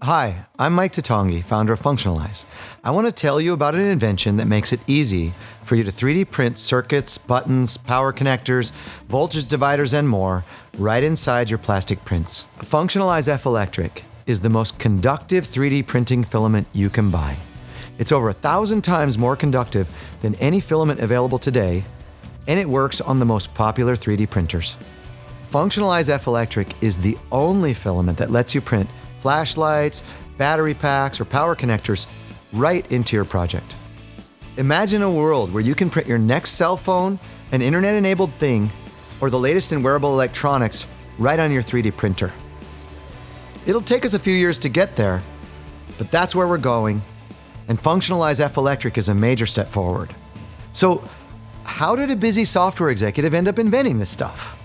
Hi, I'm Mike Tatongi, founder of Functionalize. I want to tell you about an invention that makes it easy for you to 3D print circuits, buttons, power connectors, voltage dividers, and more right inside your plastic prints. Functionalize F Electric is the most conductive 3D printing filament you can buy. It's over 1,000 times more conductive than any filament available today, and it works on the most popular 3D printers. Functionalize F Electric is the only filament that lets you print flashlights, battery packs, or power connectors right into your project. Imagine a world where you can print your next cell phone, an internet-enabled thing, or the latest in wearable electronics right on your 3D printer. It'll take us a few years to get there, but that's where we're going, and Functionalize F Electric is a major step forward. So, how did a busy software executive end up inventing this stuff?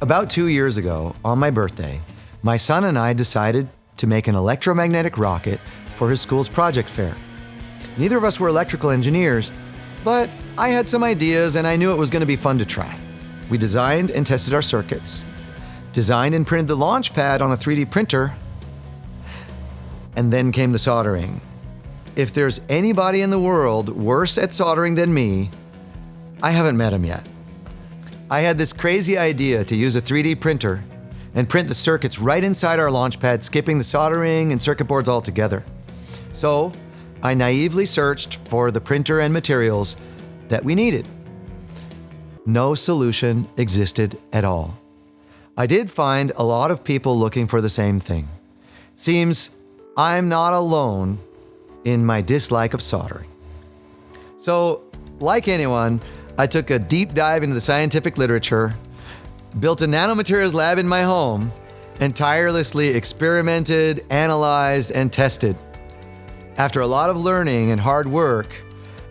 About 2 years ago, on my birthday, my son and I decided to make an electromagnetic rocket for his school's project fair. Neither of us were electrical engineers, but I had some ideas and I knew it was going to be fun to try. We designed and tested our circuits, designed and printed the launch pad on a 3D printer, and then came the soldering. If there's anybody in the world worse at soldering than me, I haven't met him yet. I had this crazy idea to use a 3D printer and print the circuits right inside our launch pad, skipping the soldering and circuit boards altogether. So I naively searched for the printer and materials that we needed. No solution existed at all. I did find a lot of people looking for the same thing. Seems I'm not alone in my dislike of soldering. So, like anyone, I took a deep dive into the scientific literature, built a nanomaterials lab in my home, and tirelessly experimented, analyzed, and tested. After a lot of learning and hard work,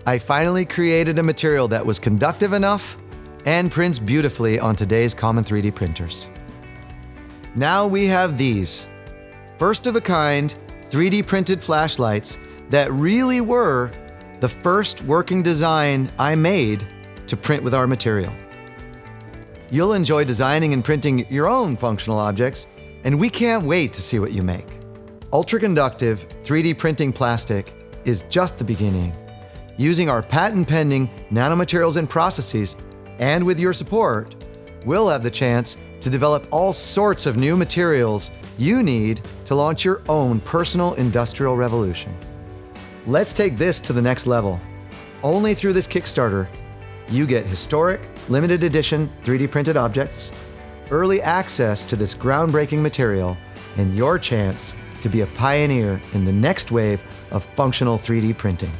I finally created a material that was conductive enough and prints beautifully on today's common 3D printers. Now we have these first-of-a-kind 3D printed flashlights that really were the first working design I made to print with our material. You'll enjoy designing and printing your own functional objects, and we can't wait to see what you make. Ultra-conductive 3D printing plastic is just the beginning. Using our patent-pending nanomaterials and processes, and with your support, we'll have the chance to develop all sorts of new materials you need to launch your own personal industrial revolution. Let's take this to the next level. Only through this Kickstarter, you get historic, limited edition 3D printed objects, early access to this groundbreaking material, and your chance to be a pioneer in the next wave of functional 3D printing.